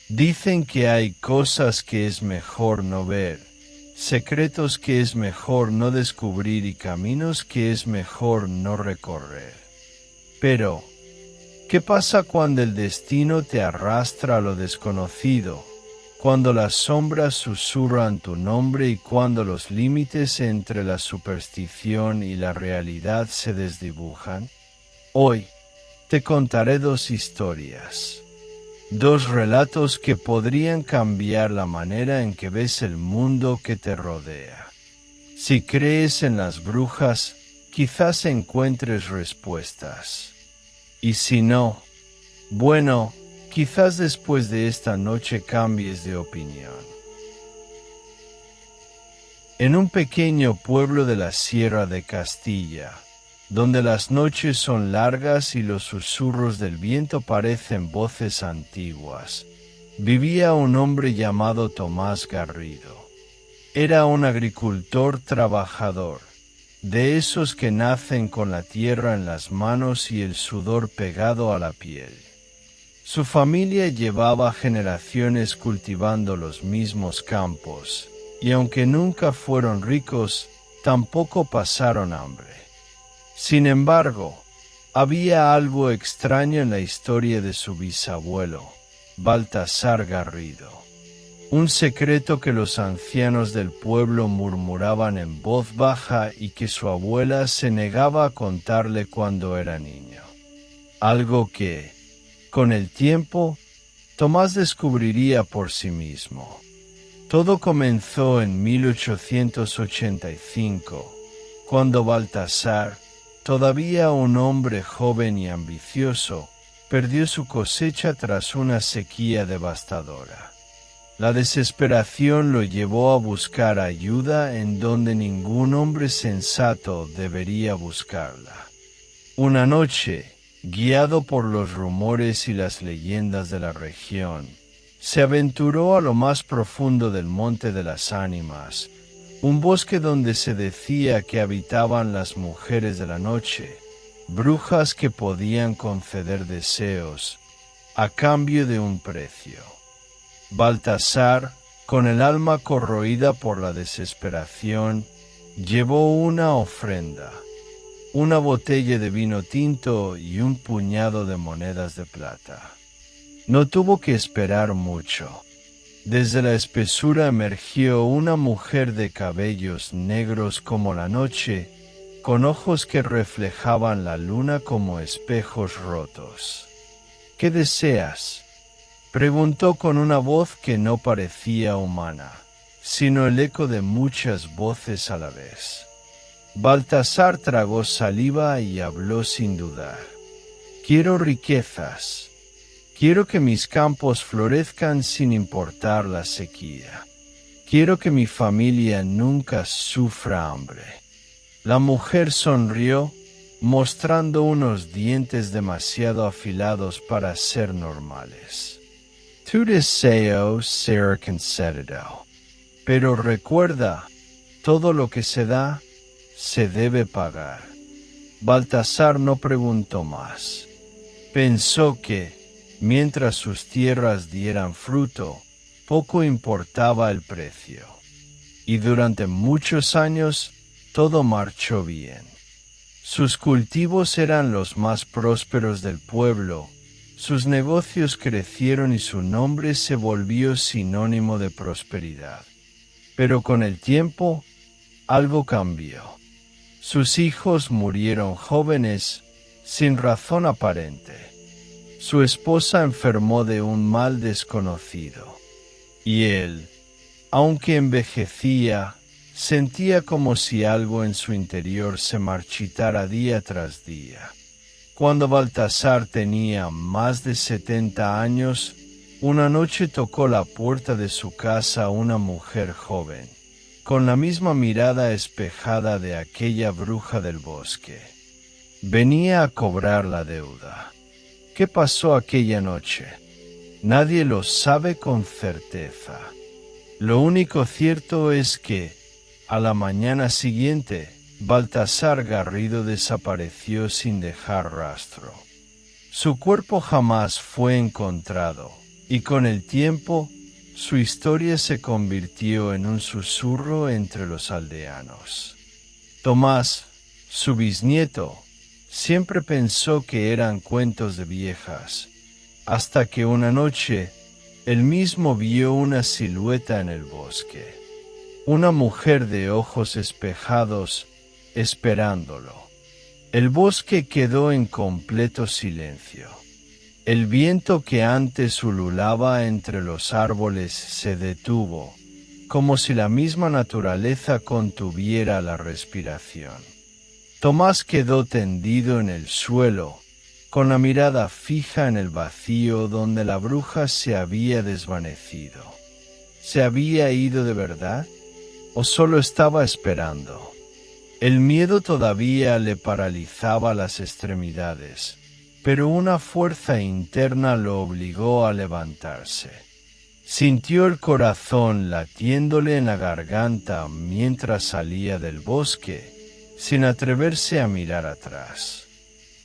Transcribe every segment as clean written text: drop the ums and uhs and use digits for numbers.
Dicen que hay cosas que es mejor no ver, secretos que es mejor no descubrir y caminos que es mejor no recorrer. Pero, ¿qué pasa cuando el destino te arrastra a lo desconocido? Cuando las sombras susurran tu nombre y cuando los límites entre la superstición y la realidad se desdibujan. Hoy te contaré dos historias, dos relatos que podrían cambiar la manera en que ves el mundo que te rodea. Si crees en las brujas, quizás encuentres respuestas. Y si no, bueno, quizás después de esta noche cambies de opinión. En un pequeño pueblo de la Sierra de Castilla, donde las noches son largas y los susurros del viento parecen voces antiguas, vivía un hombre llamado Tomás Garrido. Era un agricultor trabajador, de esos que nacen con la tierra en las manos y el sudor pegado a la piel. Su familia llevaba generaciones cultivando los mismos campos, y aunque nunca fueron ricos, tampoco pasaron hambre. Sin embargo, había algo extraño en la historia de su bisabuelo, Baltasar Garrido. Un secreto que los ancianos del pueblo murmuraban en voz baja y que su abuela se negaba a contarle cuando era niño. Algo que, con el tiempo, Tomás descubriría por sí mismo. Todo comenzó en 1885, cuando Baltasar, todavía un hombre joven y ambicioso, perdió su cosecha tras una sequía devastadora. La desesperación lo llevó a buscar ayuda en donde ningún hombre sensato debería buscarla. Una noche, guiado por los rumores y las leyendas de la región, se aventuró a lo más profundo del Monte de las Ánimas, un bosque donde se decía que habitaban las mujeres de la noche, brujas que podían conceder deseos a cambio de un precio. Baltasar, con el alma corroída por la desesperación, llevó una ofrenda, una botella de vino tinto y un puñado de monedas de plata. No tuvo que esperar mucho. Desde la espesura emergió una mujer de cabellos negros como la noche, con ojos que reflejaban la luna como espejos rotos. ¿Qué deseas?, preguntó con una voz que no parecía humana, sino el eco de muchas voces a la vez. Baltasar tragó saliva y habló sin dudar. Quiero riquezas. Quiero que mis campos florezcan sin importar la sequía. Quiero que mi familia nunca sufra hambre. La mujer sonrió, mostrando unos dientes demasiado afilados para ser normales. Tu deseo será concedido. Pero recuerda, todo lo que se da, se debe pagar. Baltasar no preguntó más. Pensó que, mientras sus tierras dieran fruto, poco importaba el precio. Y durante muchos años, todo marchó bien. Sus cultivos eran los más prósperos del pueblo, sus negocios crecieron y su nombre se volvió sinónimo de prosperidad. Pero con el tiempo, algo cambió. Sus hijos murieron jóvenes, sin razón aparente. Su esposa enfermó de un mal desconocido. Y él, aunque envejecía, sentía como si algo en su interior se marchitara día tras día. Cuando Baltasar tenía más de 70 años, una noche tocó la puerta de su casa una mujer joven, con la misma mirada espejada de aquella bruja del bosque. Venía a cobrar la deuda. ¿Qué pasó aquella noche? Nadie lo sabe con certeza. Lo único cierto es que, a la mañana siguiente, Baltasar Garrido desapareció sin dejar rastro. Su cuerpo jamás fue encontrado, y con el tiempo su historia se convirtió en un susurro entre los aldeanos. Tomás, su bisnieto, siempre pensó que eran cuentos de viejas, hasta que una noche él mismo vio una silueta en el bosque, una mujer de ojos espejados esperándolo. El bosque quedó en completo silencio. El viento que antes ululaba entre los árboles se detuvo, como si la misma naturaleza contuviera la respiración. Tomás quedó tendido en el suelo, con la mirada fija en el vacío donde la bruja se había desvanecido. ¿Se había ido de verdad? ¿O solo estaba esperando? El miedo todavía le paralizaba las extremidades, pero una fuerza interna lo obligó a levantarse. Sintió el corazón latiéndole en la garganta mientras salía del bosque, sin atreverse a mirar atrás.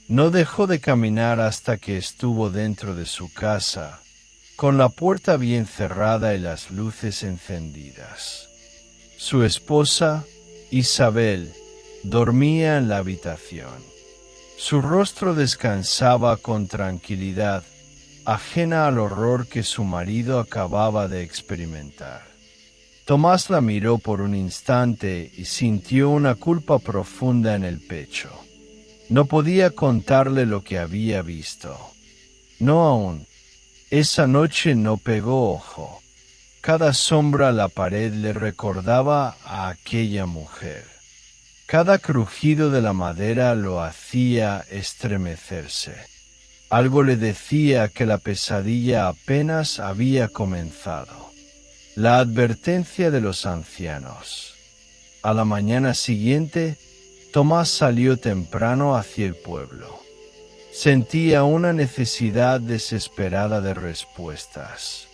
No dejó de caminar hasta que estuvo dentro de su casa, con la puerta bien cerrada y las luces encendidas. Su esposa, Isabel, dormía en la habitación. Su rostro descansaba con tranquilidad, ajena al horror que su marido acababa de experimentar. Tomás la miró por un instante y sintió una culpa profunda en el pecho. No podía contarle lo que había visto. No aún. Esa noche no pegó ojo. Cada sombra a la pared le recordaba a aquella mujer. Cada crujido de la madera lo hacía estremecerse. Algo le decía que la pesadilla apenas había comenzado. La advertencia de los ancianos. A la mañana siguiente, Tomás salió temprano hacia el pueblo. Sentía una necesidad desesperada de respuestas.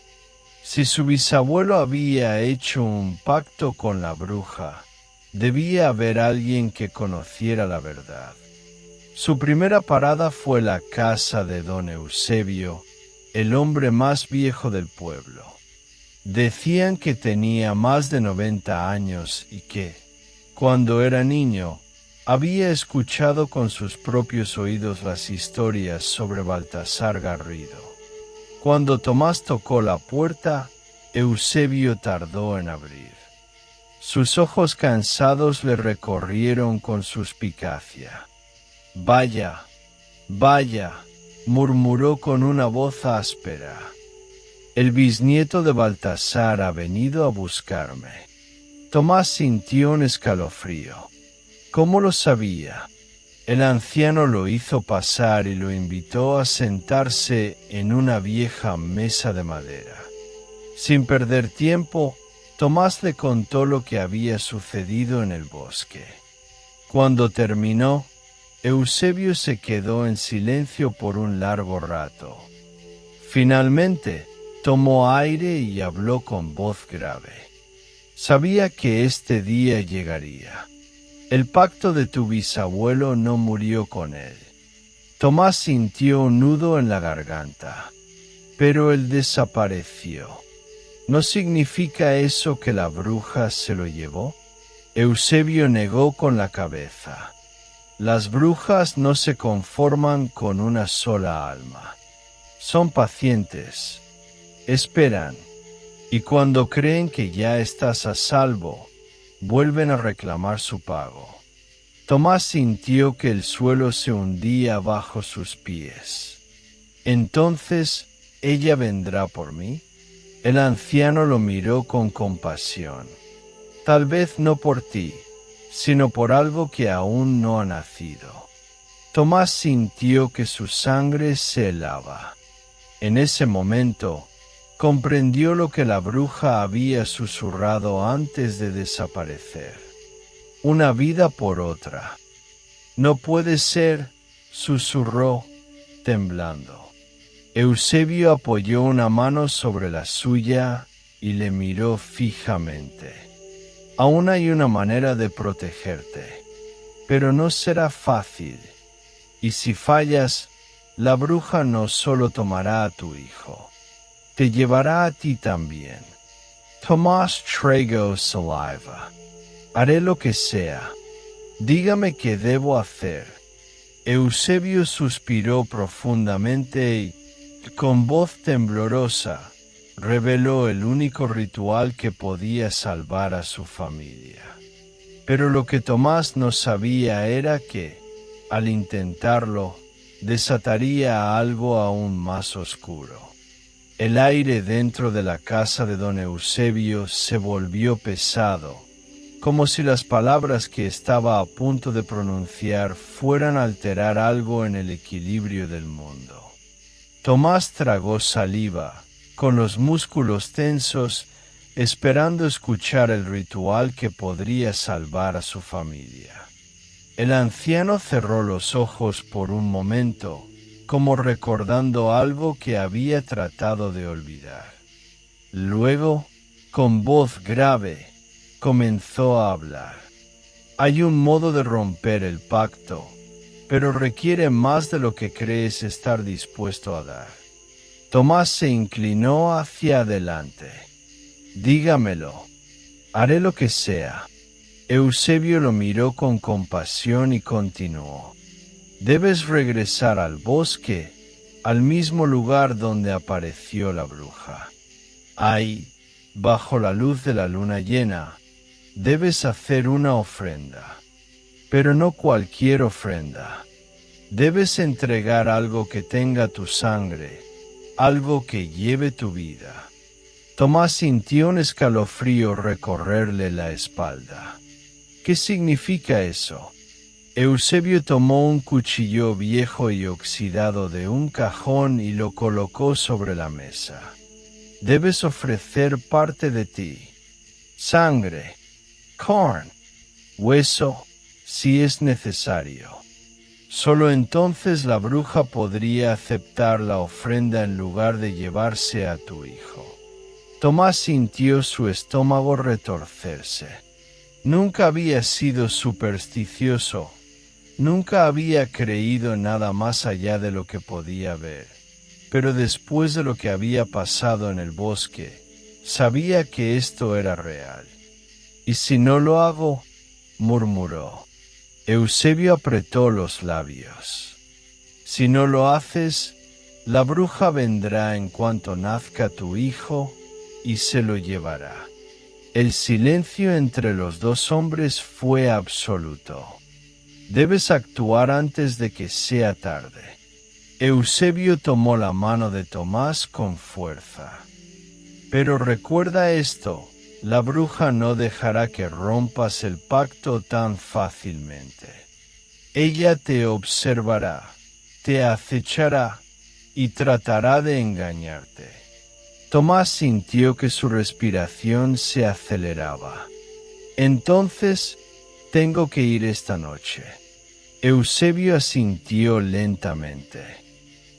Si su bisabuelo había hecho un pacto con la bruja, debía haber alguien que conociera la verdad. Su primera parada fue la casa de don Eusebio, el hombre más viejo del pueblo. Decían que tenía más de 90 años y que, cuando era niño, había escuchado con sus propios oídos las historias sobre Baltasar Garrido. Cuando Tomás tocó la puerta, Eusebio tardó en abrir. Sus ojos cansados le recorrieron con suspicacia. «Vaya, vaya», murmuró con una voz áspera. «El bisnieto de Baltasar ha venido a buscarme». Tomás sintió un escalofrío. ¿Cómo lo sabía? El anciano lo hizo pasar y lo invitó a sentarse en una vieja mesa de madera. Sin perder tiempo, Tomás le contó lo que había sucedido en el bosque. Cuando terminó, Eusebio se quedó en silencio por un largo rato. Finalmente, tomó aire y habló con voz grave. Sabía que este día llegaría. El pacto de tu bisabuelo no murió con él. Tomás sintió un nudo en la garganta, pero él desapareció. ¿No significa eso que la bruja se lo llevó? Eusebio negó con la cabeza. Las brujas no se conforman con una sola alma. Son pacientes. Esperan. Y cuando creen que ya estás a salvo, vuelven a reclamar su pago. Tomás sintió que el suelo se hundía bajo sus pies. ¿Entonces ella vendrá por mí? El anciano lo miró con compasión. Tal vez no por ti, sino por algo que aún no ha nacido. Tomás sintió que su sangre se helaba. En ese momento, comprendió lo que la bruja había susurrado antes de desaparecer. Una vida por otra. No puede ser, susurró, temblando. Eusebio apoyó una mano sobre la suya y le miró fijamente. Aún hay una manera de protegerte, pero no será fácil. Y si fallas, la bruja no solo tomará a tu hijo, te llevará a ti también. Tomás traigo saliva. Haré lo que sea. Dígame qué debo hacer. Eusebio suspiró profundamente y, con voz temblorosa, reveló el único ritual que podía salvar a su familia. Pero lo que Tomás no sabía era que, al intentarlo, desataría algo aún más oscuro. El aire dentro de la casa de don Eusebio se volvió pesado, como si las palabras que estaba a punto de pronunciar fueran a alterar algo en el equilibrio del mundo. Tomás tragó saliva, con los músculos tensos, esperando escuchar el ritual que podría salvar a su familia. El anciano cerró los ojos por un momento, como recordando algo que había tratado de olvidar. Luego, con voz grave, comenzó a hablar. Hay un modo de romper el pacto, pero requiere más de lo que crees estar dispuesto a dar. Tomás se inclinó hacia adelante. Dígamelo. Haré lo que sea. Eusebio lo miró con compasión y continuó. Debes regresar al bosque, al mismo lugar donde apareció la bruja. Ahí, bajo la luz de la luna llena, debes hacer una ofrenda. Pero no cualquier ofrenda. Debes entregar algo que tenga tu sangre, algo que lleve tu vida. Tomás sintió un escalofrío recorrerle la espalda. ¿Qué significa eso? Eusebio tomó un cuchillo viejo y oxidado de un cajón y lo colocó sobre la mesa. Debes ofrecer parte de ti. Sangre, corn, hueso, si es necesario. Solo entonces la bruja podría aceptar la ofrenda en lugar de llevarse a tu hijo. Tomás sintió su estómago retorcerse. Nunca había sido supersticioso. Nunca había creído en nada más allá de lo que podía ver. Pero después de lo que había pasado en el bosque, sabía que esto era real. ¿Y si no lo hago?, murmuró. Eusebio apretó los labios. Si no lo haces, la bruja vendrá en cuanto nazca tu hijo y se lo llevará. El silencio entre los dos hombres fue absoluto. Debes actuar antes de que sea tarde. Eusebio tomó la mano de Tomás con fuerza. Pero recuerda esto, la bruja no dejará que rompas el pacto tan fácilmente. Ella te observará, te acechará y tratará de engañarte. Tomás sintió que su respiración se aceleraba. Entonces, tengo que ir esta noche. Eusebio asintió lentamente.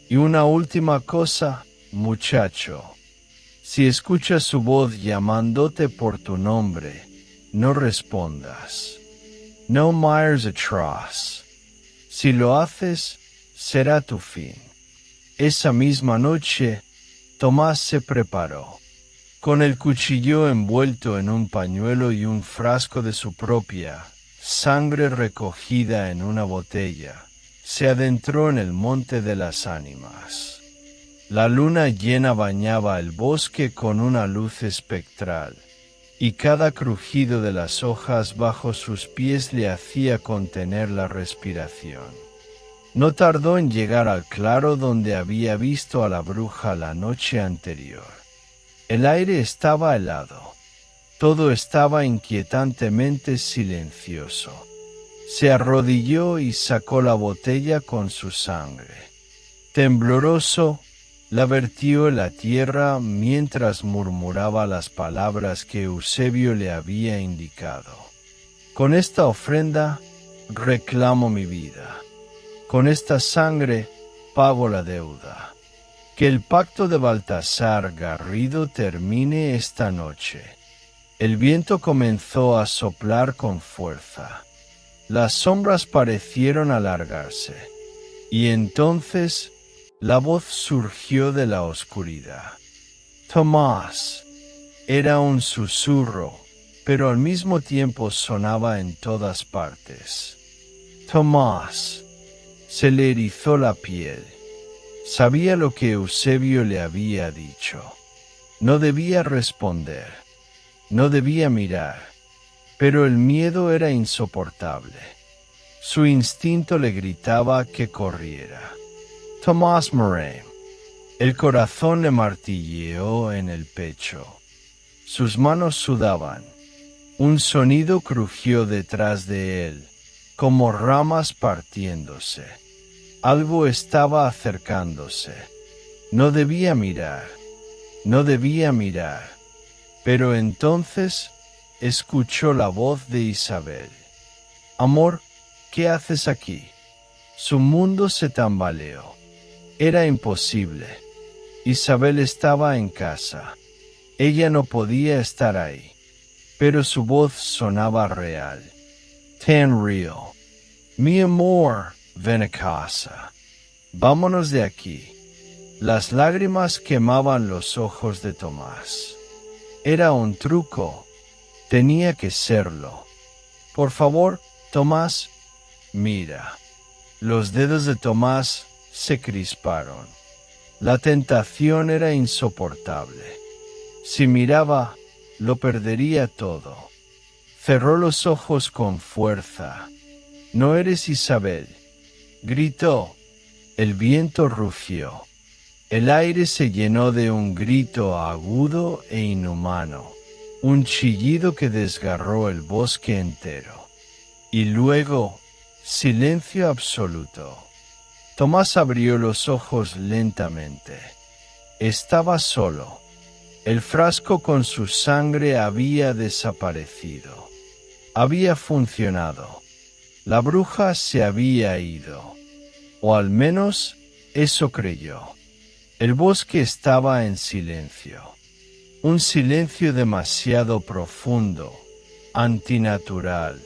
Y una última cosa, muchacho. Si escuchas su voz llamándote por tu nombre, no respondas. No mires atrás. Si lo haces, será tu fin. Esa misma noche, Tomás se preparó. Con el cuchillo envuelto en un pañuelo y un frasco de su propia sangre recogida en una botella, se adentró en el monte de las ánimas. La luna llena bañaba el bosque con una luz espectral, y cada crujido de las hojas bajo sus pies le hacía contener la respiración. No tardó en llegar al claro donde había visto a la bruja la noche anterior. El aire estaba helado. Todo estaba inquietantemente silencioso. Se arrodilló y sacó la botella con su sangre. Tembloroso, la vertió en la tierra mientras murmuraba las palabras que Eusebio le había indicado. Con esta ofrenda reclamo mi vida. Con esta sangre pago la deuda. Que el pacto de Baltasar Garrido termine esta noche. El viento comenzó a soplar con fuerza. Las sombras parecieron alargarse. Y entonces la voz surgió de la oscuridad. Tomás. Era un susurro, pero al mismo tiempo sonaba en todas partes. Tomás. Se le erizó la piel. Sabía lo que Eusebio le había dicho. No debía responder. No debía mirar. Pero el miedo era insoportable. Su instinto le gritaba que corriera. Tomás Moraine. El corazón le martilleó en el pecho. Sus manos sudaban. Un sonido crujió detrás de él, como ramas partiéndose. Algo estaba acercándose. No debía mirar. No debía mirar. Pero entonces escuchó la voz de Isabel. Amor, ¿qué haces aquí? Su mundo se tambaleó. Era imposible. Isabel estaba en casa. Ella no podía estar ahí. Pero su voz sonaba real. Tan real. Mi amor, ven a casa. Vámonos de aquí. Las lágrimas quemaban los ojos de Tomás. Era un truco. Tenía que serlo. Por favor, Tomás, mira. Los dedos de Tomás se crisparon. La tentación era insoportable. Si miraba, lo perdería todo. Cerró los ojos con fuerza. «No eres Isabel», gritó. El viento rugió. El aire se llenó de un grito agudo e inhumano, un chillido que desgarró el bosque entero. Y luego, silencio absoluto. Tomás abrió los ojos lentamente. Estaba solo. El frasco con su sangre había desaparecido. Había funcionado. La bruja se había ido. O al menos eso creyó. El bosque estaba en silencio. Un silencio demasiado profundo, antinatural,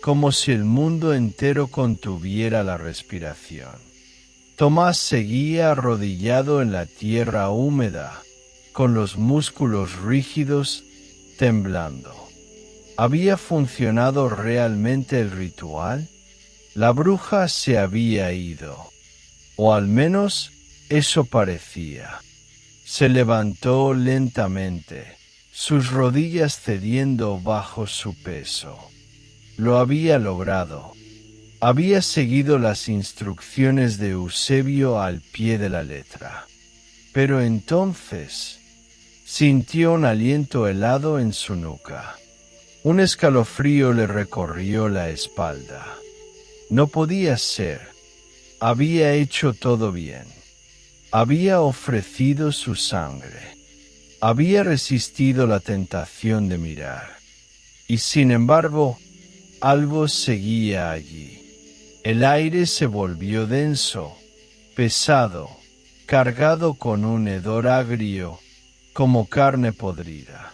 como si el mundo entero contuviera la respiración. Tomás seguía arrodillado en la tierra húmeda, con los músculos rígidos, temblando. ¿Había funcionado realmente el ritual? La bruja se había ido, o al menos eso parecía. Se levantó lentamente, sus rodillas cediendo bajo su peso. Lo había logrado. Había seguido las instrucciones de Eusebio al pie de la letra. Pero entonces sintió un aliento helado en su nuca. Un escalofrío le recorrió la espalda. No podía ser. Había hecho todo bien. Había ofrecido su sangre. Había resistido la tentación de mirar. Y sin embargo, algo seguía allí. El aire se volvió denso, pesado, cargado con un hedor agrio, como carne podrida.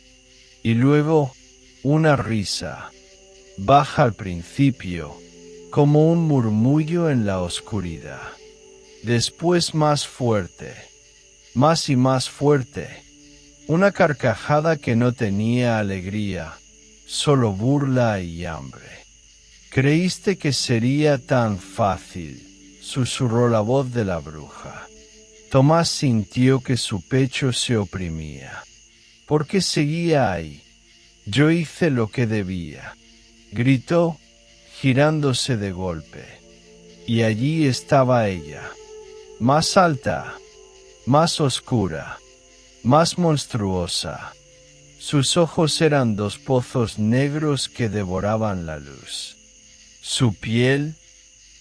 Y luego, una risa, baja al principio, como un murmullo en la oscuridad. Después más fuerte, más y más fuerte, una carcajada que no tenía alegría, solo burla y hambre. «¿Creíste que sería tan fácil?», susurró la voz de la bruja. Tomás sintió que su pecho se oprimía. ¿Por qué seguía ahí? «Yo hice lo que debía», gritó, girándose de golpe. Y allí estaba ella, más alta, más oscura, más monstruosa. Sus ojos eran dos pozos negros que devoraban la luz. Su piel,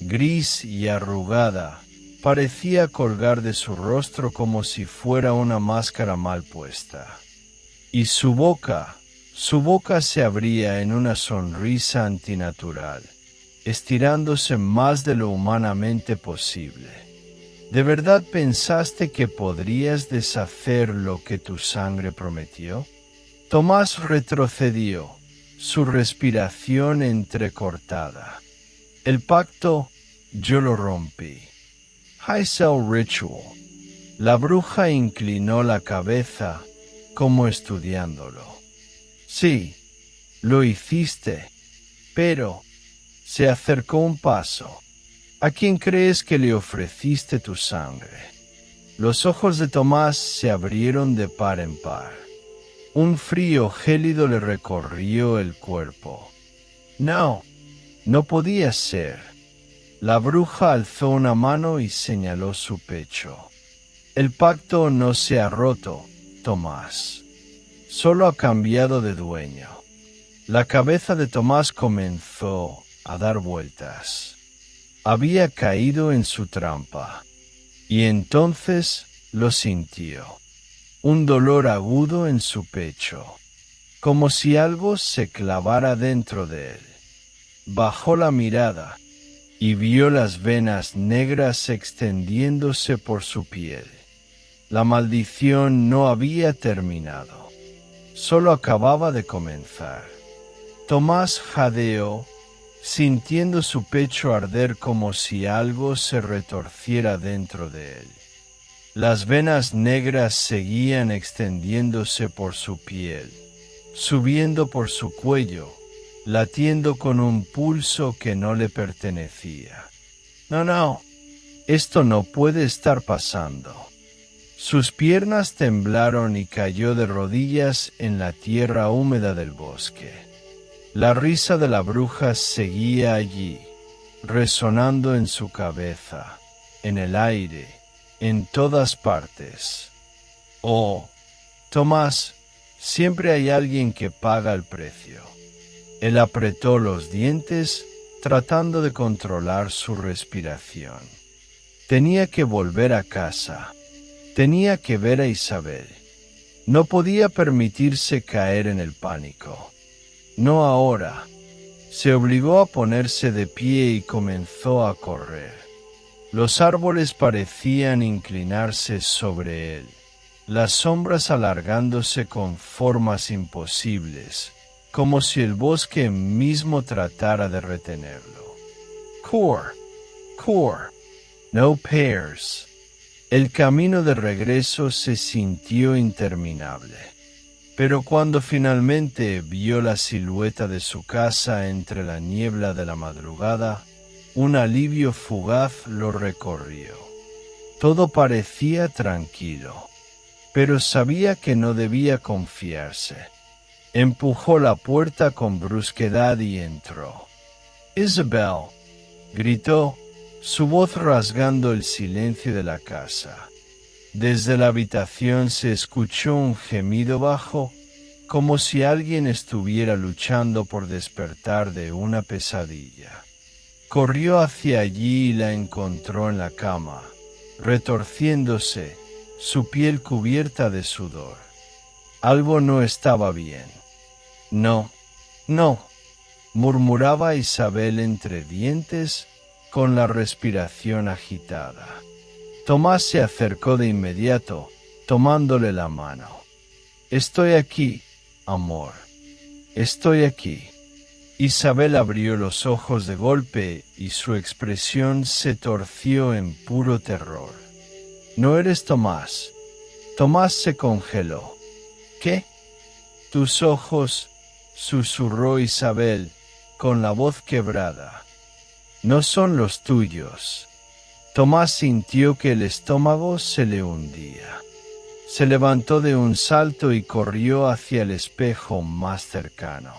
gris y arrugada, parecía colgar de su rostro como si fuera una máscara mal puesta. Y su boca se abría en una sonrisa antinatural, estirándose más de lo humanamente posible. ¿De verdad pensaste que podrías deshacer lo que tu sangre prometió? Tomás retrocedió, su respiración entrecortada. El pacto, yo lo rompí. High Cell Ritual. La bruja inclinó la cabeza, como estudiándolo. Sí, lo hiciste, pero se acercó un paso. ¿A quién crees que le ofreciste tu sangre? Los ojos de Tomás se abrieron de par en par. Un frío gélido le recorrió el cuerpo. No, no podía ser. La bruja alzó una mano y señaló su pecho. El pacto no se ha roto, Tomás. Solo ha cambiado de dueño. La cabeza de Tomás comenzó a dar vueltas. Había caído en su trampa, y entonces lo sintió. Un dolor agudo en su pecho, como si algo se clavara dentro de él. Bajó la mirada y vio las venas negras extendiéndose por su piel. La maldición no había terminado, solo acababa de comenzar. Tomás jadeó, sintiendo su pecho arder como si algo se retorciera dentro de él. Las venas negras seguían extendiéndose por su piel, subiendo por su cuello, latiendo con un pulso que no le pertenecía. No, esto no puede estar pasando. Sus piernas temblaron y cayó de rodillas en la tierra húmeda del bosque. La risa de la bruja seguía allí, resonando en su cabeza, en el aire, en todas partes. Oh, Tomás, siempre hay alguien que paga el precio. Él apretó los dientes, tratando de controlar su respiración. Tenía que volver a casa. Tenía que ver a Isabel. No podía permitirse caer en el pánico. No ahora. Se obligó a ponerse de pie y comenzó a correr. Los árboles parecían inclinarse sobre él, las sombras alargándose con formas imposibles, como si el bosque mismo tratara de retenerlo. Core, no pairs. El camino de regreso se sintió interminable. Pero cuando finalmente vio la silueta de su casa entre la niebla de la madrugada, un alivio fugaz lo recorrió. Todo parecía tranquilo, pero sabía que no debía confiarse. Empujó la puerta con brusquedad y entró. «Isabel», gritó, su voz rasgando el silencio de la casa. Desde la habitación se escuchó un gemido bajo, como si alguien estuviera luchando por despertar de una pesadilla. Corrió hacia allí y la encontró en la cama, retorciéndose, su piel cubierta de sudor. Algo no estaba bien. No, murmuraba Isabel entre dientes, con la respiración agitada. Tomás se acercó de inmediato, tomándole la mano. «Estoy aquí, amor. Estoy aquí». Isabel abrió los ojos de golpe y su expresión se torció en puro terror. «No eres Tomás». Tomás se congeló. «¿Qué?» «Tus ojos», susurró Isabel, con la voz quebrada. «No son los tuyos». Tomás sintió que el estómago se le hundía. Se levantó de un salto y corrió hacia el espejo más cercano.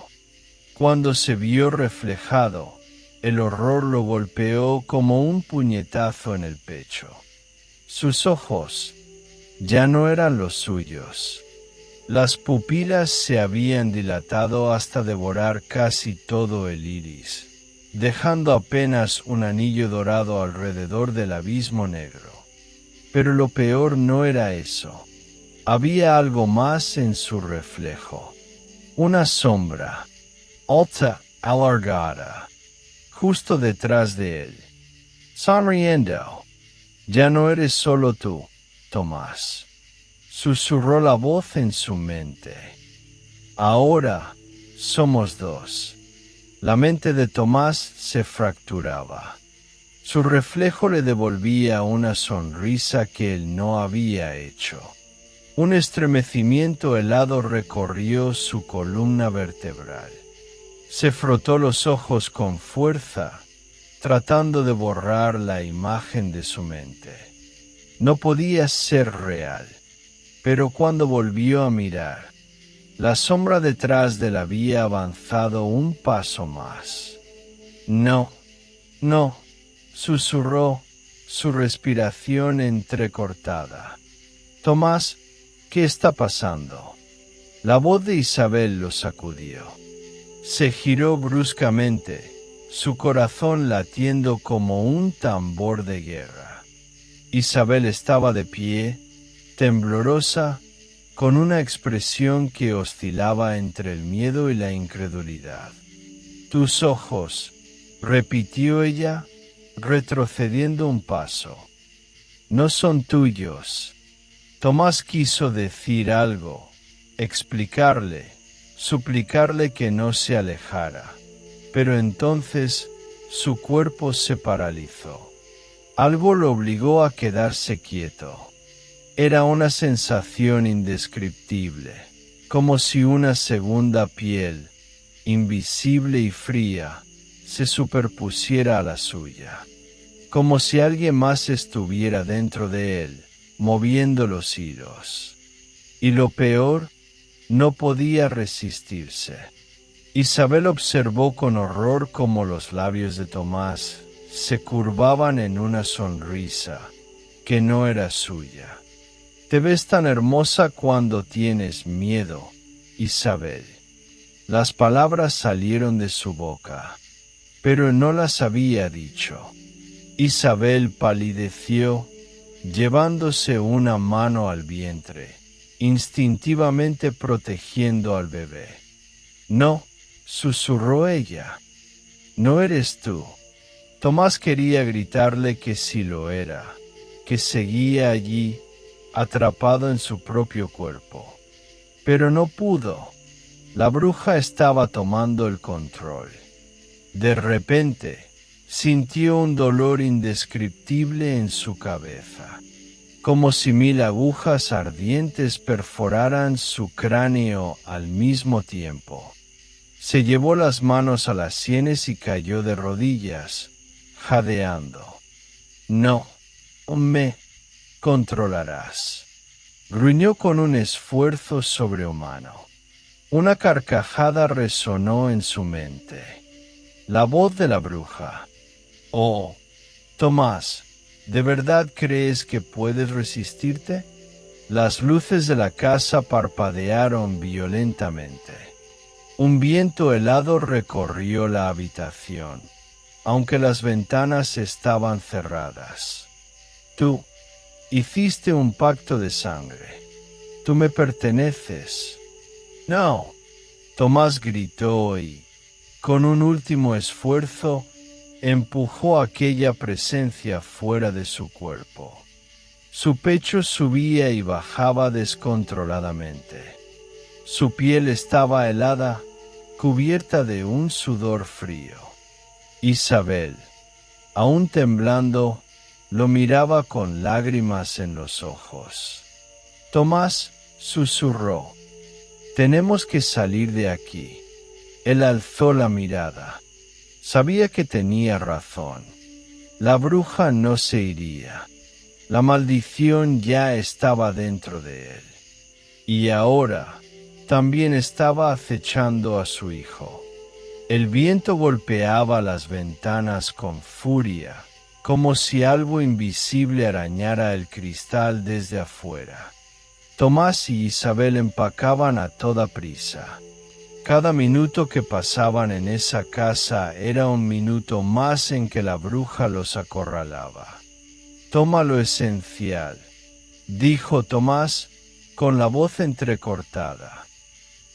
Cuando se vio reflejado, el horror lo golpeó como un puñetazo en el pecho. Sus ojos ya no eran los suyos. Las pupilas se habían dilatado hasta devorar casi todo el iris, dejando apenas un anillo dorado alrededor del abismo negro. Pero lo peor no era eso. Había algo más en su reflejo. Una sombra, alta, alargada, justo detrás de él, sonriendo. «Ya no eres solo tú, Tomás», susurró la voz en su mente. «Ahora somos dos». La mente de Tomás se fracturaba. Su reflejo le devolvía una sonrisa que él no había hecho. Un estremecimiento helado recorrió su columna vertebral. Se frotó los ojos con fuerza, tratando de borrar la imagen de su mente. No podía ser real, pero cuando volvió a mirar, la sombra detrás de él había avanzado un paso más. No, no, susurró, su respiración entrecortada. Tomás, ¿qué está pasando? La voz de Isabel lo sacudió. Se giró bruscamente, su corazón latiendo como un tambor de guerra. Isabel estaba de pie, temblorosa, con una expresión que oscilaba entre el miedo y la incredulidad. «Tus ojos», repitió ella, retrocediendo un paso. «No son tuyos». Tomás quiso decir algo, explicarle, suplicarle que no se alejara, pero entonces su cuerpo se paralizó. Algo lo obligó a quedarse quieto. Era una sensación indescriptible, como si una segunda piel, invisible y fría, se superpusiera a la suya, como si alguien más estuviera dentro de él, moviendo los hilos. Y lo peor, no podía resistirse. Isabel observó con horror cómo los labios de Tomás se curvaban en una sonrisa que no era suya. «Te ves tan hermosa cuando tienes miedo, Isabel». Las palabras salieron de su boca, pero no las había dicho. Isabel palideció, llevándose una mano al vientre, instintivamente protegiendo al bebé. «No», susurró ella, «no eres tú». Tomás quería gritarle que sí lo era, que seguía allí, atrapado en su propio cuerpo. Pero no pudo. La bruja estaba tomando el control. De repente, sintió un dolor indescriptible en su cabeza, como si 1000 agujas ardientes perforaran su cráneo al mismo tiempo. Se llevó las manos a las sienes y cayó de rodillas, jadeando. «No, me controlarás», gruñó con un esfuerzo sobrehumano. Una carcajada resonó en su mente. La voz de la bruja. «Oh, Tomás, ¿de verdad crees que puedes resistirte?» Las luces de la casa parpadearon violentamente. Un viento helado recorrió la habitación, aunque las ventanas estaban cerradas. «Tú hiciste un pacto de sangre. Tú me perteneces». «No», Tomás gritó y, con un último esfuerzo, empujó aquella presencia fuera de su cuerpo. Su pecho subía y bajaba descontroladamente. Su piel estaba helada, cubierta de un sudor frío. Isabel, aún temblando, lo miraba con lágrimas en los ojos. Tomás susurró: «Tenemos que salir de aquí». Él alzó la mirada. Sabía que tenía razón. La bruja no se iría. La maldición ya estaba dentro de él. Y ahora también estaba acechando a su hijo. El viento golpeaba las ventanas con furia, como si algo invisible arañara el cristal desde afuera. Tomás y Isabel empacaban a toda prisa. Cada minuto que pasaban en esa casa era un minuto más en que la bruja los acorralaba. «Toma lo esencial», dijo Tomás con la voz entrecortada.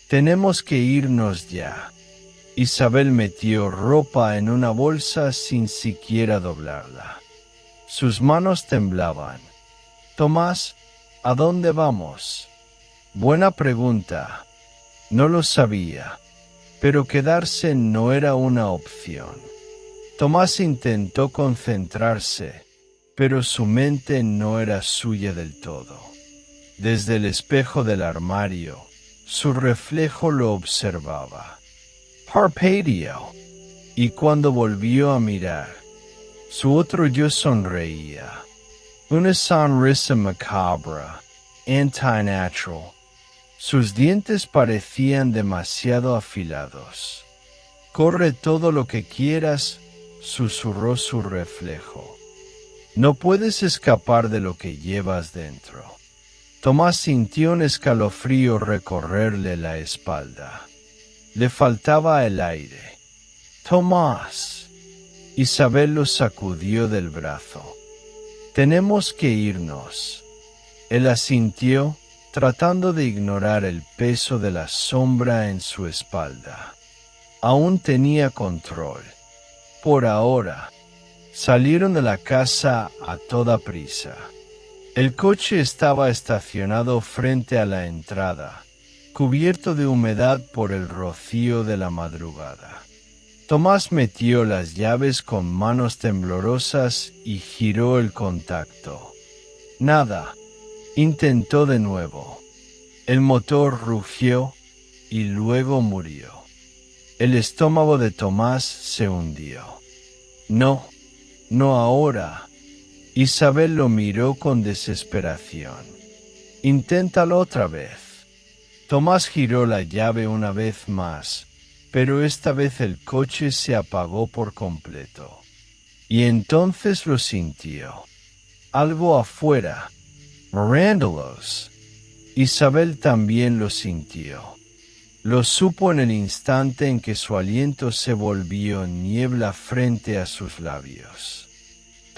«Tenemos que irnos ya». Isabel metió ropa en una bolsa sin siquiera doblarla. Sus manos temblaban. «Tomás, ¿a dónde vamos?» «Buena pregunta». No lo sabía, pero quedarse no era una opción. Tomás intentó concentrarse, pero su mente no era suya del todo. Desde el espejo del armario, su reflejo lo observaba. Parpadeó, y cuando volvió a mirar, su otro yo sonreía. Una sonrisa macabra, anti-natural. Sus dientes parecían demasiado afilados. «Corre todo lo que quieras», susurró su reflejo. «No puedes escapar de lo que llevas dentro». Tomás sintió un escalofrío recorrerle la espalda. Le faltaba el aire. «Tomás». Isabel lo sacudió del brazo. «Tenemos que irnos». Él asintió, tratando de ignorar el peso de la sombra en su espalda. Aún tenía control. Por ahora, salieron de la casa a toda prisa. El coche estaba estacionado frente a la entrada, cubierto de humedad por el rocío de la madrugada. Tomás metió las llaves con manos temblorosas y giró el contacto. Nada. Intentó de nuevo. El motor rugió y luego murió. El estómago de Tomás se hundió. «No, no ahora». Isabel lo miró con desesperación. «Inténtalo otra vez». Tomás giró la llave una vez más, pero esta vez el coche se apagó por completo. Y entonces lo sintió. Algo afuera, mirándolos. Isabel también lo sintió. Lo supo en el instante en que su aliento se volvió niebla frente a sus labios.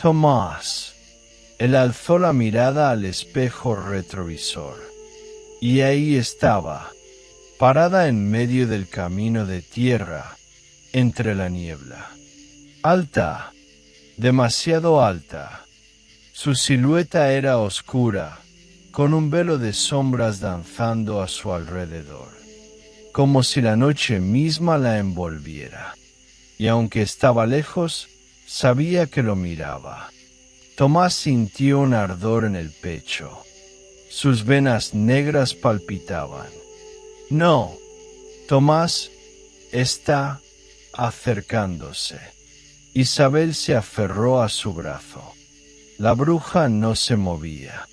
«Tomás». Él alzó la mirada al espejo retrovisor. Y ahí estaba, parada en medio del camino de tierra, entre la niebla. Alta, demasiado alta. Su silueta era oscura, con un velo de sombras danzando a su alrededor, como si la noche misma la envolviera. Y aunque estaba lejos, sabía que lo miraba. Tomás sintió un ardor en el pecho. Sus venas negras palpitaban. «No, Tomás está acercándose». Isabel se aferró a su brazo. La bruja no se movía,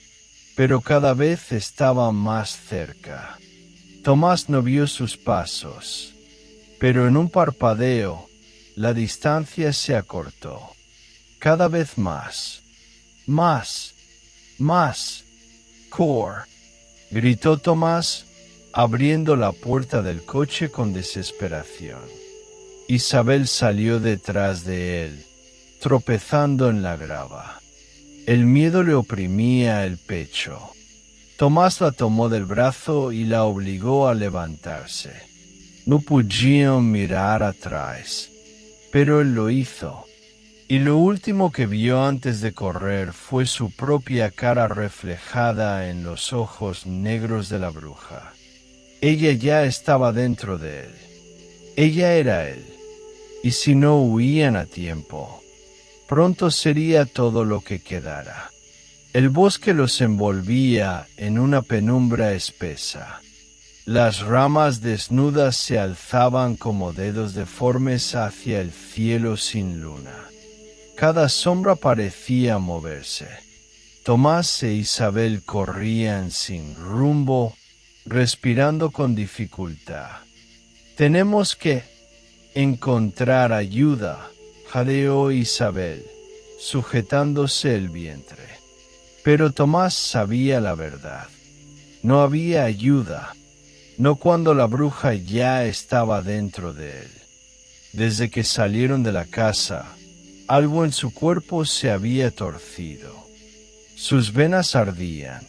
pero cada vez estaba más cerca. Tomás no vio sus pasos, pero en un parpadeo la distancia se acortó. Cada vez más. «Más, más». «Cor», gritó Tomás, abriendo la puerta del coche con desesperación. Isabel salió detrás de él, tropezando en la grava. El miedo le oprimía el pecho. Tomás la tomó del brazo y la obligó a levantarse. No podían mirar atrás, pero él lo hizo. Y lo último que vio antes de correr fue su propia cara reflejada en los ojos negros de la bruja. Ella ya estaba dentro de él. Ella era él. Y si no huían a tiempo, pronto sería todo lo que quedara. El bosque los envolvía en una penumbra espesa. Las ramas desnudas se alzaban como dedos deformes hacia el cielo sin luna. Cada sombra parecía moverse. Tomás e Isabel corrían sin rumbo, respirando con dificultad. «Tenemos que encontrar ayuda», jadeó Isabel, sujetándose el vientre. Pero Tomás sabía la verdad. No había ayuda, no cuando la bruja ya estaba dentro de él. Desde que salieron de la casa, algo en su cuerpo se había torcido. Sus venas ardían.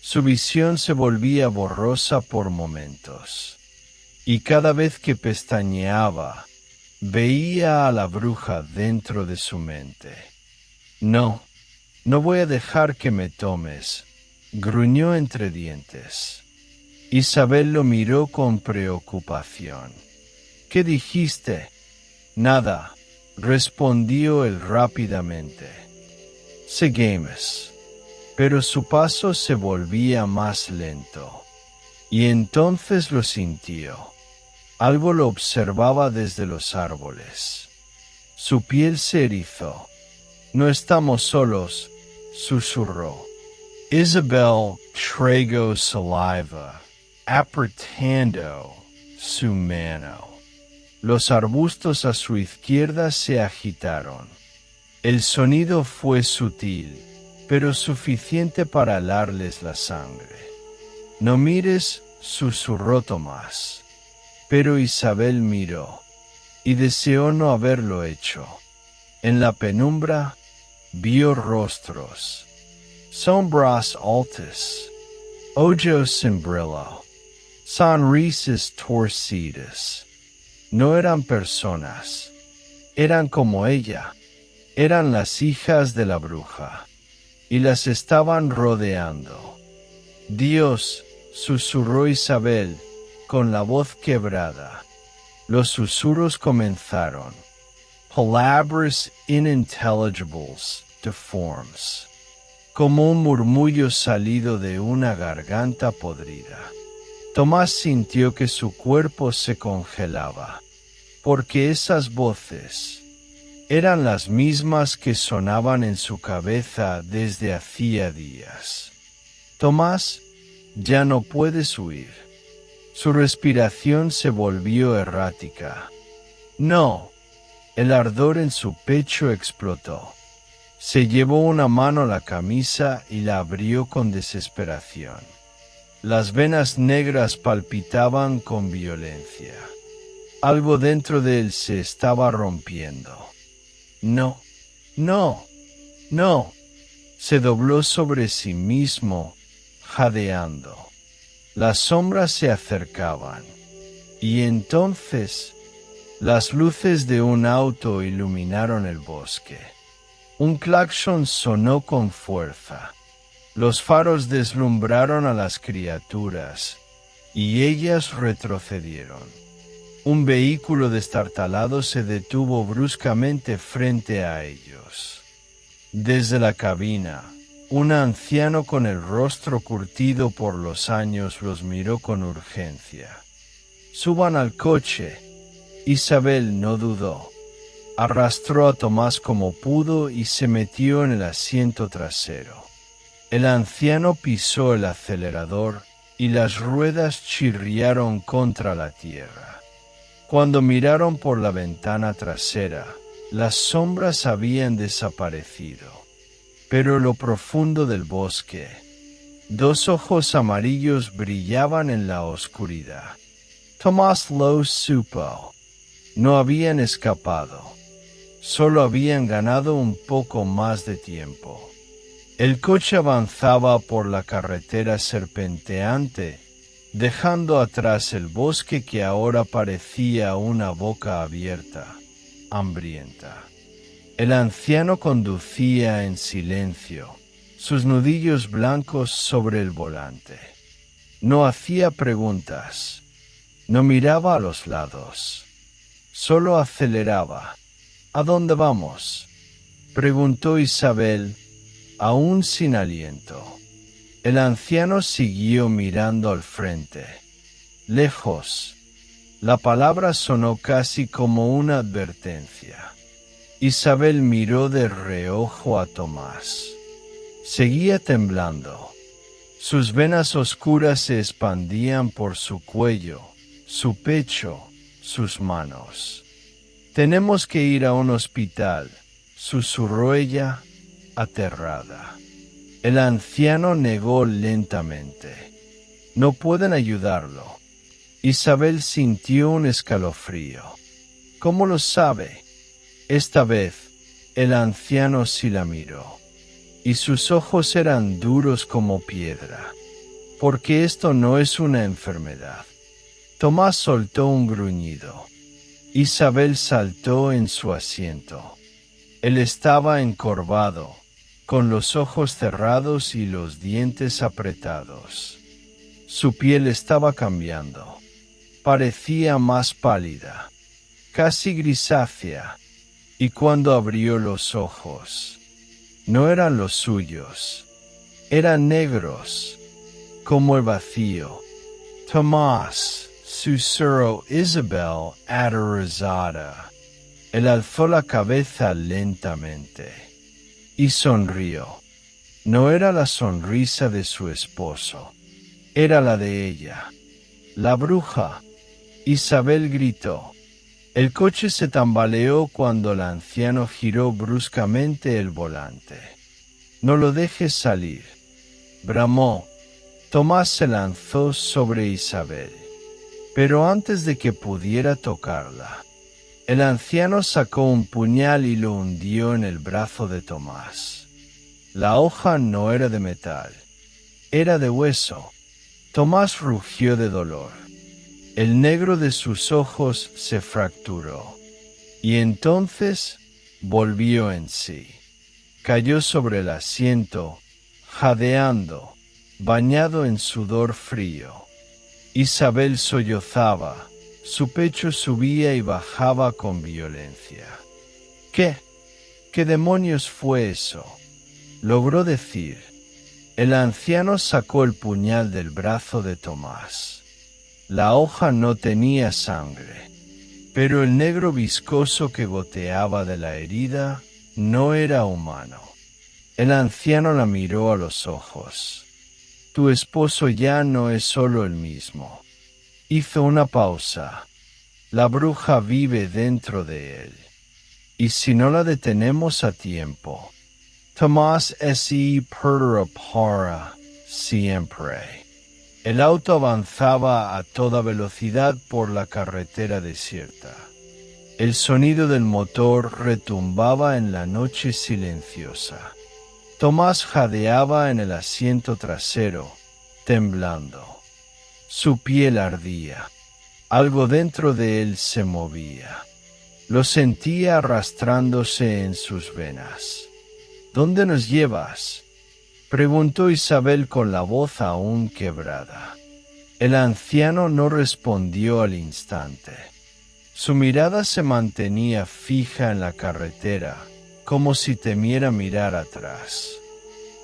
Su visión se volvía borrosa por momentos. Y cada vez que pestañeaba, veía a la bruja dentro de su mente. «No, no voy a dejar que me tomes», gruñó entre dientes. Isabel lo miró con preocupación. «¿Qué dijiste?» «Nada», respondió él rápidamente. «Seguimos». pero su paso se volvía más lento. Y entonces lo sintió. Algo lo observaba desde los árboles. Su piel se erizó. «No estamos solos», susurró. Isabel tragó saliva, apretando su mano. Los arbustos a su izquierda se agitaron. El sonido fue sutil, pero suficiente para helarles la sangre. «No mires», susurró Tomás. Pero Isabel miró, y deseó no haberlo hecho. En la penumbra vio rostros, sombras altas, ojos sin brillo, sonrisas torcidas. No eran personas, eran como ella, eran las hijas de la bruja, y las estaban rodeando. «Dios», susurró Isabel, con la voz quebrada. Los susurros comenzaron. Palabras inintelligibles, deformes, como un murmullo salido de una garganta podrida. Tomás sintió que su cuerpo se congelaba, porque esas voces eran las mismas que sonaban en su cabeza desde hacía días. «Tomás, ya no puedes huir». Su respiración se volvió errática. «No». El ardor en su pecho explotó. Se llevó una mano a la camisa y la abrió con desesperación. Las venas negras palpitaban con violencia. Algo dentro de él se estaba rompiendo. «No, no, no». Se dobló sobre sí mismo, jadeando. Las sombras se acercaban, y entonces las luces de un auto iluminaron el bosque. Un claxon sonó con fuerza. Los faros deslumbraron a las criaturas, y ellas retrocedieron. Un vehículo destartalado se detuvo bruscamente frente a ellos. Desde la cabina, un anciano con el rostro curtido por los años los miró con urgencia. «Suban al coche». Isabel no dudó. Arrastró a Tomás como pudo y se metió en el asiento trasero. El anciano pisó el acelerador y las ruedas chirriaron contra la tierra. Cuando miraron por la ventana trasera, las sombras habían desaparecido. Pero en lo profundo del bosque, dos ojos amarillos brillaban en la oscuridad. Tomás lo supo. No habían escapado. Solo habían ganado un poco más de tiempo. El coche avanzaba por la carretera serpenteante, dejando atrás el bosque que ahora parecía una boca abierta, hambrienta. El anciano conducía en silencio, sus nudillos blancos sobre el volante. No hacía preguntas, no miraba a los lados, solo aceleraba. «¿A dónde vamos?», preguntó Isabel, aún sin aliento. El anciano siguió mirando al frente. «Lejos». La palabra sonó casi como una advertencia. Isabel miró de reojo a Tomás. Seguía temblando. Sus venas oscuras se expandían por su cuello, su pecho, sus manos. «Tenemos que ir a un hospital», susurró ella, aterrada. El anciano negó lentamente. «No pueden ayudarlo». Isabel sintió un escalofrío. «¿Cómo lo sabe?». Esta vez, el anciano sí la miró, y sus ojos eran duros como piedra. «Porque esto no es una enfermedad». Tomás soltó un gruñido. Isabel saltó en su asiento. Él estaba encorvado, con los ojos cerrados y los dientes apretados. Su piel estaba cambiando. Parecía más pálida, casi grisácea, y cuando abrió los ojos, no eran los suyos. Eran negros, como el vacío. Tomás, susurró Isabel aterrorizada. Él alzó la cabeza lentamente y sonrió. No era la sonrisa de su esposo, era la de ella. La bruja. Isabel gritó. El coche se tambaleó cuando el anciano giró bruscamente el volante. No lo dejes salir, bramó. Tomás se lanzó sobre Isabel, pero antes de que pudiera tocarla, el anciano sacó un puñal y lo hundió en el brazo de Tomás. La hoja no era de metal, era de hueso. Tomás rugió de dolor. El negro de sus ojos se fracturó, y entonces volvió en sí. Cayó sobre el asiento, jadeando, bañado en sudor frío. Isabel sollozaba, su pecho subía y bajaba con violencia. ¿Qué? ¿Qué demonios fue eso?, logró decir. El anciano sacó el puñal del brazo de Tomás. La hoja no tenía sangre, pero el negro viscoso que goteaba de la herida no era humano. El anciano la miró a los ojos. Tu esposo ya no es solo el mismo. Hizo una pausa. La bruja vive dentro de él. Y si no la detenemos a tiempo, Tomás se perderá para siempre. El auto avanzaba a toda velocidad por la carretera desierta. El sonido del motor retumbaba en la noche silenciosa. Tomás jadeaba en el asiento trasero, temblando. Su piel ardía. Algo dentro de él se movía. Lo sentía arrastrándose en sus venas. ¿Dónde nos llevas?, preguntó Isabel con la voz aún quebrada. El anciano no respondió al instante. Su mirada se mantenía fija en la carretera, como si temiera mirar atrás.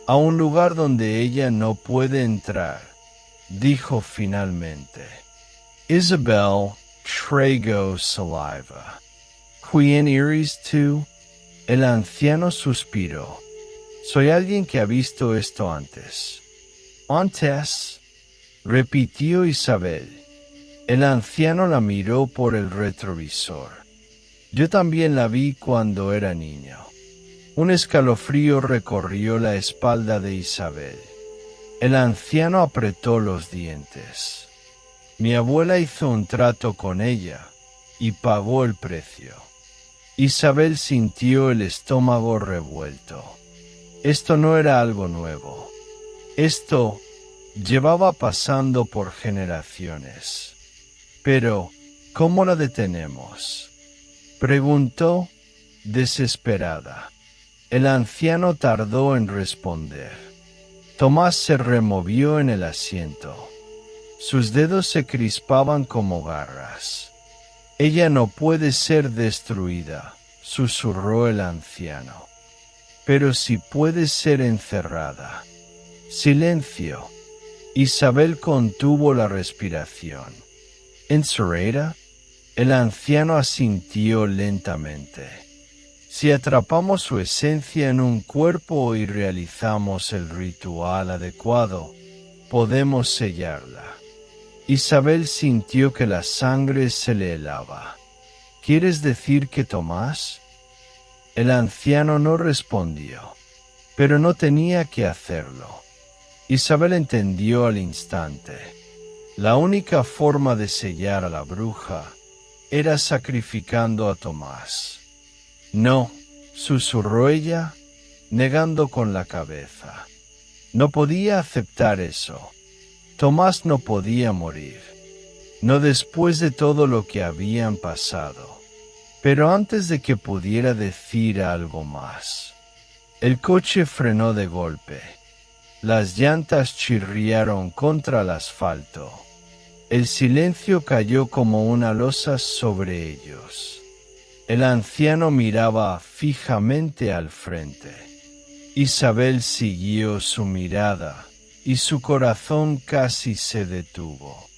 A un lugar donde ella no puede entrar, dijo finalmente. Isabel tragó saliva. ¿Quién iris tú? El anciano suspiró. Soy alguien que ha visto esto antes. ¿Antes?, repitió Isabel. El anciano la miró por el retrovisor. Yo también la vi cuando era niño. Un escalofrío recorrió la espalda de Isabel. El anciano apretó los dientes. Mi abuela hizo un trato con ella y pagó el precio. Isabel sintió el estómago revuelto. Esto no era algo nuevo. Esto llevaba pasando por generaciones. Pero, ¿cómo la detenemos?, preguntó, desesperada. El anciano tardó en responder. Tomás se removió en el asiento. Sus dedos se crispaban como garras. Ella no puede ser destruida, susurró el anciano. Pero sí puede ser encerrada. Silencio. Isabel contuvo la respiración. ¿Encerrada? El anciano asintió lentamente. Si atrapamos su esencia en un cuerpo y realizamos el ritual adecuado, podemos sellarla. Isabel sintió que la sangre se le helaba. ¿Quieres decir que Tomás? El anciano no respondió, pero no tenía que hacerlo. Isabel entendió al instante. La única forma de sellar a la bruja era sacrificando a Tomás. No, susurró ella, negando con la cabeza. No podía aceptar eso. Tomás no podía morir. No después de todo lo que habían pasado. Pero antes de que pudiera decir algo más, el coche frenó de golpe. Las llantas chirriaron contra el asfalto. El silencio cayó como una losa sobre ellos. El anciano miraba fijamente al frente. Isabel siguió su mirada, y su corazón casi se detuvo.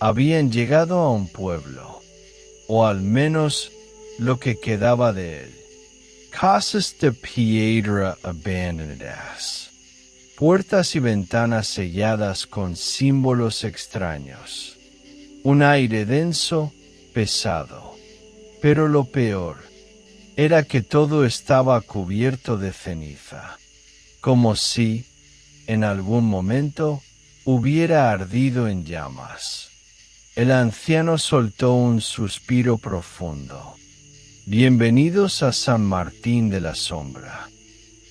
Habían llegado a un pueblo, o al menos lo que quedaba de él. Casas de piedra abandonadas. Puertas y ventanas selladas con símbolos extraños. Un aire denso, pesado. Pero lo peor era que todo estaba cubierto de ceniza, como si, en algún momento, hubiera ardido en llamas. El anciano soltó un suspiro profundo. Bienvenidos a San Martín de la Sombra,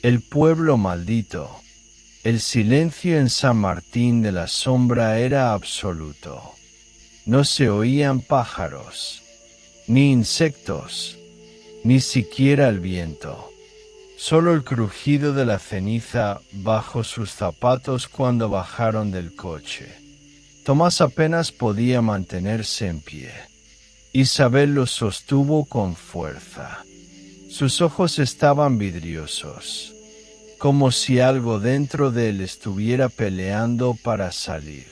el pueblo maldito. El silencio en San Martín de la Sombra era absoluto. No se oían pájaros, ni insectos, ni siquiera el viento. Solo el crujido de la ceniza bajo sus zapatos cuando bajaron del coche. Tomás apenas podía mantenerse en pie. Isabel lo sostuvo con fuerza. Sus ojos estaban vidriosos, como si algo dentro de él estuviera peleando para salir.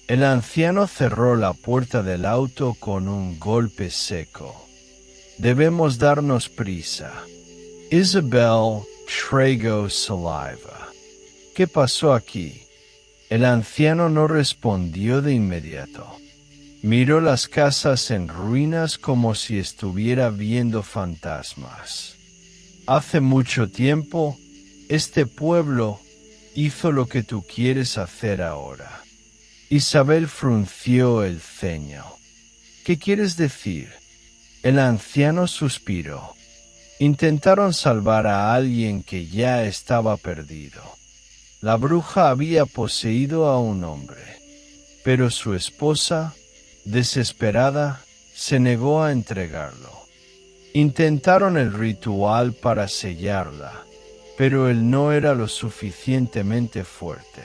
El anciano cerró la puerta del auto con un golpe seco. Debemos darnos prisa. Isabel tragó saliva. ¿Qué pasó aquí? El anciano no respondió de inmediato. Miró las casas en ruinas como si estuviera viendo fantasmas. Hace mucho tiempo, este pueblo hizo lo que tú quieres hacer ahora. Isabel frunció el ceño. ¿Qué quieres decir? El anciano suspiró. Intentaron salvar a alguien que ya estaba perdido. La bruja había poseído a un hombre, pero su esposa, desesperada, se negó a entregarlo. Intentaron el ritual para sellarla, pero él no era lo suficientemente fuerte.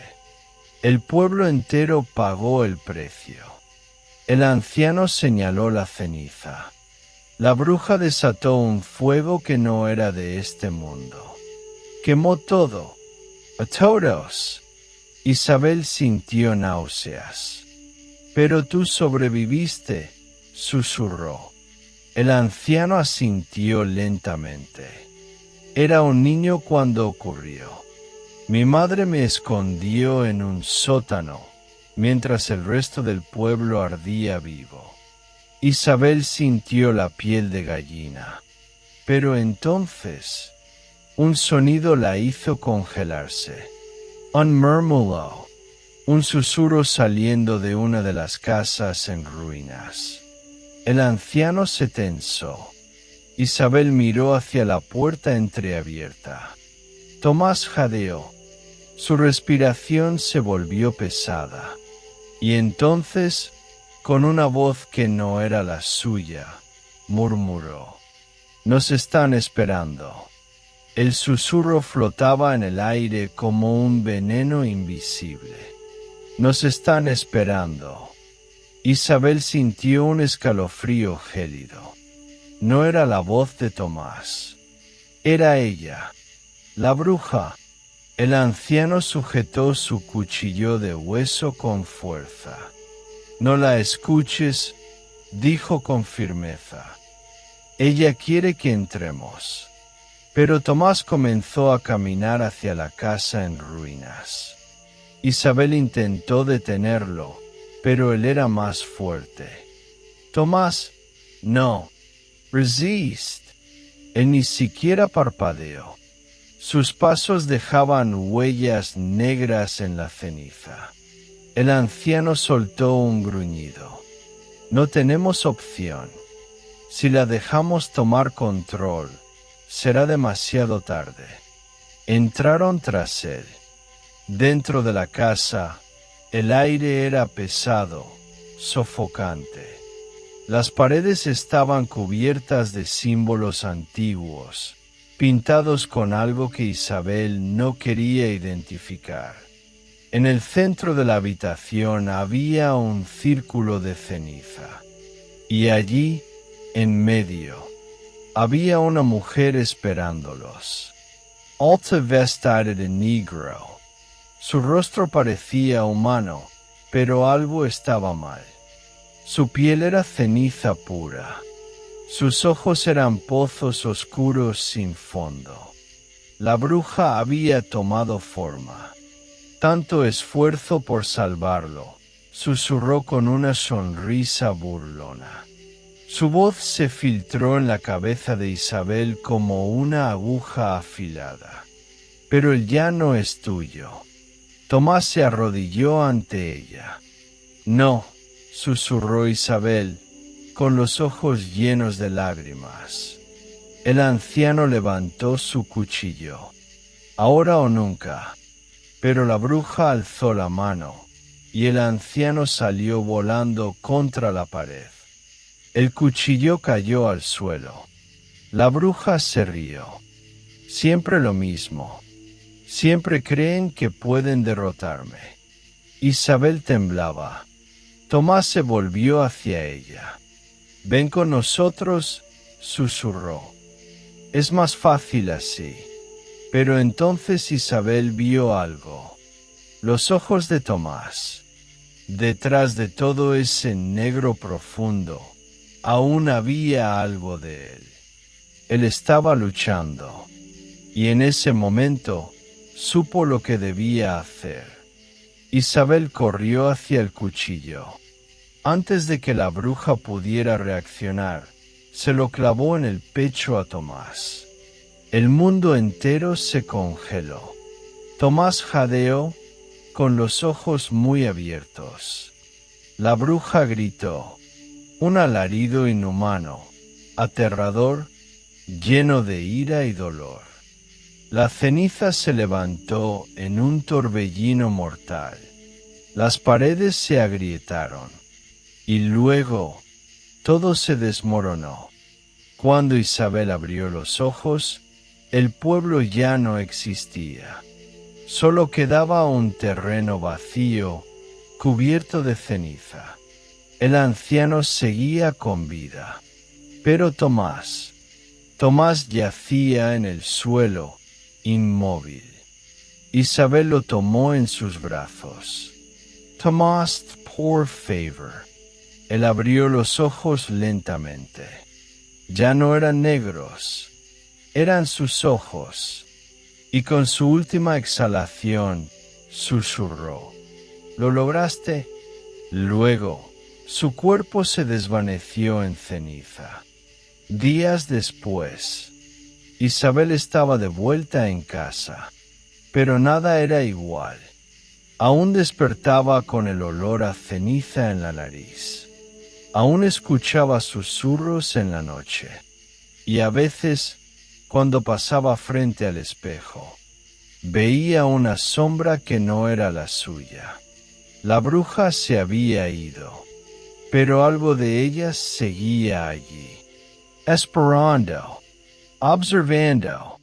El pueblo entero pagó el precio. El anciano señaló la ceniza. La bruja desató un fuego que no era de este mundo. Quemó todo, a todos. Isabel sintió náuseas. Pero tú sobreviviste, susurró. El anciano asintió lentamente. Era un niño cuando ocurrió. Mi madre me escondió en un sótano, mientras el resto del pueblo ardía vivo. Isabel sintió la piel de gallina. Pero entonces, un sonido la hizo congelarse. Un murmullo, un susurro saliendo de una de las casas en ruinas. El anciano se tensó. Isabel miró hacia la puerta entreabierta. Tomás jadeó. Su respiración se volvió pesada. Y entonces, con una voz que no era la suya, murmuró: «Nos están esperando». El susurro flotaba en el aire como un veneno invisible. «Nos están esperando». Isabel sintió un escalofrío gélido. No era la voz de Tomás. Era ella, la bruja. El anciano sujetó su cuchillo de hueso con fuerza. «No la escuches», dijo con firmeza. «Ella quiere que entremos». Pero Tomás comenzó a caminar hacia la casa en ruinas. Isabel intentó detenerlo, pero él era más fuerte. «Tomás, no. Resist». Él ni siquiera parpadeó. Sus pasos dejaban huellas negras en la ceniza. El anciano soltó un gruñido. «No tenemos opción. Si la dejamos tomar control, será demasiado tarde». Entraron tras él. Dentro de la casa, el aire era pesado, sofocante. Las paredes estaban cubiertas de símbolos antiguos, pintados con algo que Isabel no quería identificar. En el centro de la habitación había un círculo de ceniza, y allí, en medio, había una mujer esperándolos. alta vestida de negro. Su rostro parecía humano, pero algo estaba mal. Su piel era ceniza pura. Sus ojos eran pozos oscuros sin fondo. La bruja había tomado forma. Tanto esfuerzo por salvarlo, susurró con una sonrisa burlona. Su voz se filtró en la cabeza de Isabel como una aguja afilada. Pero él ya no es tuyo. Tomás se arrodilló ante ella. No, susurró Isabel, con los ojos llenos de lágrimas. El anciano levantó su cuchillo. Ahora o nunca. Pero la bruja alzó la mano, y el anciano salió volando contra la pared. El cuchillo cayó al suelo. La bruja se rió. Siempre lo mismo. Siempre creen que pueden derrotarme. Isabel temblaba. Tomás se volvió hacia ella. «Ven con nosotros», susurró. «Es más fácil así». Pero entonces Isabel vio algo. Los ojos de Tomás. Detrás de todo ese negro profundo, aún había algo de él. Él estaba luchando. Y en ese momento, supo lo que debía hacer. Isabel corrió hacia el cuchillo. Antes de que la bruja pudiera reaccionar, se lo clavó en el pecho a Tomás. El mundo entero se congeló. Tomás jadeó, con los ojos muy abiertos. La bruja gritó, un alarido inhumano, aterrador, lleno de ira y dolor. La ceniza se levantó en un torbellino mortal. Las paredes se agrietaron. Y luego, todo se desmoronó. Cuando Isabel abrió los ojos, el pueblo ya no existía. Solo quedaba un terreno vacío, cubierto de ceniza. El anciano seguía con vida. Pero Tomás yacía en el suelo, inmóvil. Isabel lo tomó en sus brazos. «Tomás, por favor». Él abrió los ojos lentamente. Ya no eran negros, eran sus ojos. Y con su última exhalación, susurró, «¿Lo lograste?» Luego, su cuerpo se desvaneció en ceniza. Días después, Isabel estaba de vuelta en casa, pero nada era igual. Aún despertaba con el olor a ceniza en la nariz. Aún escuchaba susurros en la noche. Y a veces, cuando pasaba frente al espejo, veía una sombra que no era la suya. La bruja se había ido, pero algo de ella seguía allí, esperando, observando,